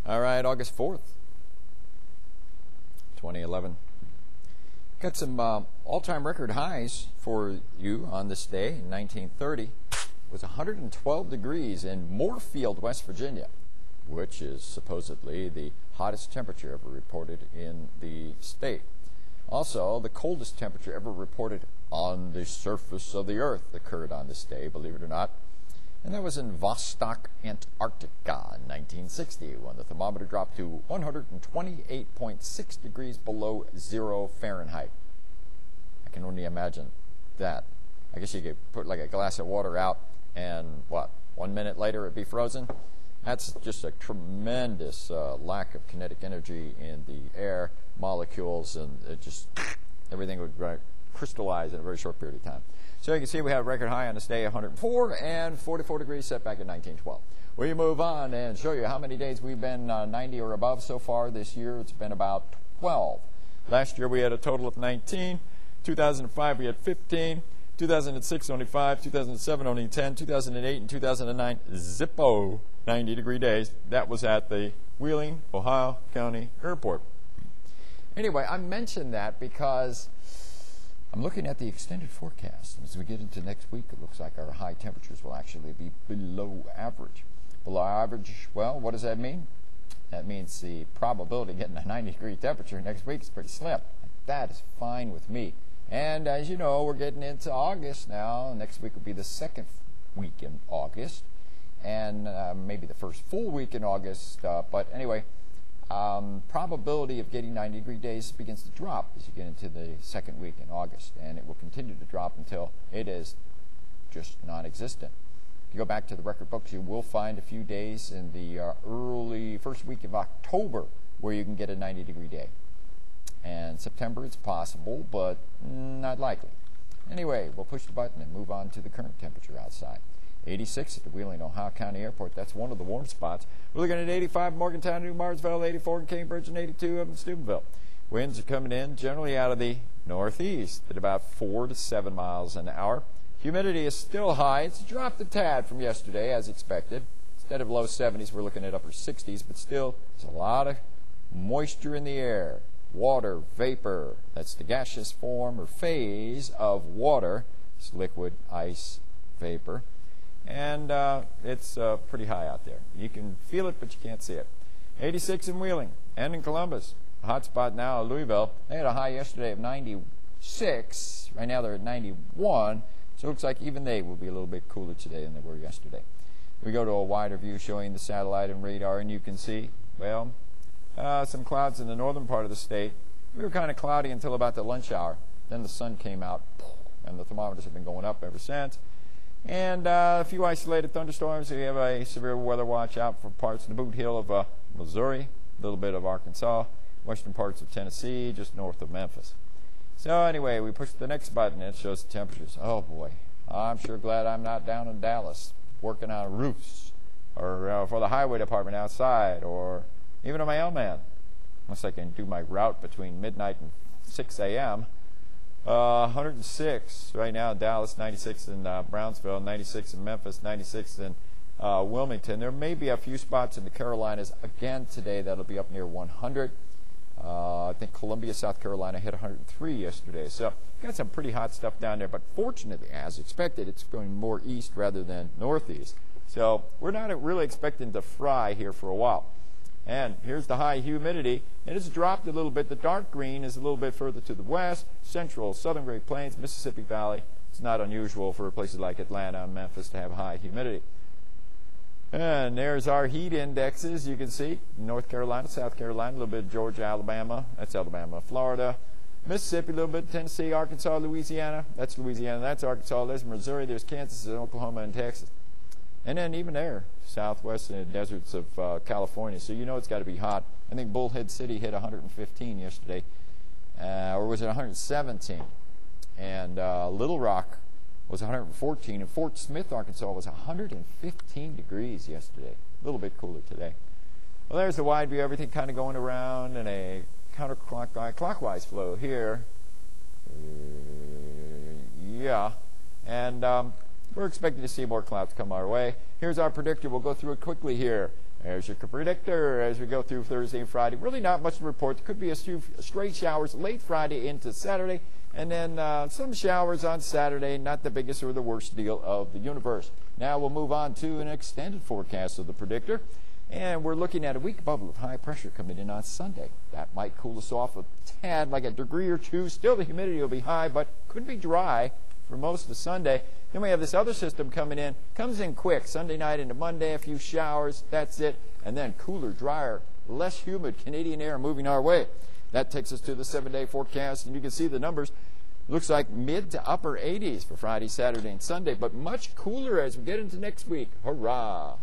All right, August 4th, 2011. Got some all-time record highs for you on this day in 1930. It was 112 degrees in Moorefield, West Virginia, which is supposedly the hottest temperature ever reported in the state. Also, the coldest temperature ever reported on the surface of the Earth occurred on this day, believe it or not. And that was in Vostok, Antarctica in 1960, when the thermometer dropped to 128.6 degrees below 0 Fahrenheit. I can only imagine that. I guess you could put like a glass of water out and, 1 minute later it'd be frozen? That's just a tremendous lack of kinetic energy in the air molecules, and it just, everything would crystallize in a very short period of time. So you can see we had a record high on this day, 104 and 44 degrees set back in 1912. We move on and show you how many days we've been 90 or above so far this year. It's been about 12. Last year we had a total of 19. 2005 we had 15. 2006 only 5. 2007 only 10. 2008 and 2009 zippo 90-degree days. That was at the Wheeling, Ohio County Airport. Anyway, I mentioned that because I'm looking at the extended forecast. As we get into next week, it looks like our high temperatures will actually be below average. Below average, well, what does that mean? That means the probability of getting a 90-degree temperature next week is pretty slim. That is fine with me. And as you know, we're getting into August now. Next week will be the second week in August, and maybe the first full week in August. But anyway, probability of getting 90-degree days begins to drop as you get into the second week in August, and it will continue to drop until it is just non-existent. If you go back to the record books, you will find a few days in the early first week of October where you can get a 90-degree day. And September it's possible, but not likely. Anyway, we'll push the button and move on to the current temperature outside. 86 at the Wheeling, Ohio County Airport. That's one of the warm spots. We're looking at 85 in Morgantown, New Marsville, 84 in Cambridge, and 82 up in Steubenville. Winds are coming in generally out of the northeast at about 4 to 7 miles an hour. Humidity is still high. It's dropped a tad from yesterday, as expected. Instead of low 70s, we're looking at upper 60s, but still, there's a lot of moisture in the air. Water vapor, that's the gaseous form or phase of water. It's liquid, ice, vapor. And it's pretty high out there. You can feel it, but you can't see it. 86 in Wheeling and in Columbus. A hot spot now in Louisville. They had a high yesterday of 96. Right now they're at 91. So it looks like even they will be a little bit cooler today than they were yesterday. We go to a wider view showing the satellite and radar, and you can see, well, some clouds in the northern part of the state. We were kind of cloudy until about the lunch hour. Then the sun came out, and the thermometers have been going up ever since. And a few isolated thunderstorms. We have a severe weather watch out for parts of the Boot Hill of Missouri, a little bit of Arkansas, western parts of Tennessee, just north of Memphis. So anyway, we push the next button, and it shows the temperatures. Oh, boy. I'm sure glad I'm not down in Dallas working on roofs or for the highway department outside, or even a mailman, unless I can do my route between midnight and 6 a.m. 106 right now in Dallas, 96 in Brownsville, 96 in Memphis, 96 in Wilmington. There may be a few spots in the Carolinas again today that'll be up near 100. I think Columbia, South Carolina hit 103 yesterday. So got some pretty hot stuff down there, but fortunately, as expected, it's going more east rather than northeast. So we're not really expecting to fry here for a while. And here's the high humidity, and it's dropped a little bit. The dark green is a little bit further to the west, central, southern Great Plains, Mississippi Valley. It's not unusual for places like Atlanta and Memphis to have high humidity. And there's our heat indexes. You can see North Carolina, South Carolina, a little bit of Georgia, Alabama. That's Alabama, Florida. Mississippi, a little bit of Tennessee, Arkansas, Louisiana. That's Louisiana. That's Arkansas. There's Missouri. There's Kansas, and Oklahoma, and Texas. And then even there, southwest deserts of California. So you know it's got to be hot. I think Bullhead City hit 115 yesterday. Or was it 117? And Little Rock was 114. And Fort Smith, Arkansas was 115 degrees yesterday. A little bit cooler today. Well, there's the wide view. Everything kind of going around in a counterclockwise flow here. Yeah. And we're expecting to see more clouds come our way. Here's our predictor. We'll go through it quickly here. There's your predictor as we go through Thursday and Friday. Really not much to report. There could be a few straight showers late Friday into Saturday, and then some showers on Saturday. Not the biggest or the worst deal of the universe. Now we'll move on to an extended forecast of the predictor. And we're looking at a weak bubble of high pressure coming in on Sunday. That might cool us off a tad, like a degree or two. Still, the humidity will be high, but could be dry for most of Sunday. Then we have this other system coming in. Comes in quick. Sunday night into Monday, a few showers. That's it. And then cooler, drier, less humid Canadian air moving our way. That takes us to the 7-day forecast, and you can see the numbers. Looks like mid to upper 80s for Friday, Saturday, and Sunday, but much cooler as we get into next week. Hurrah!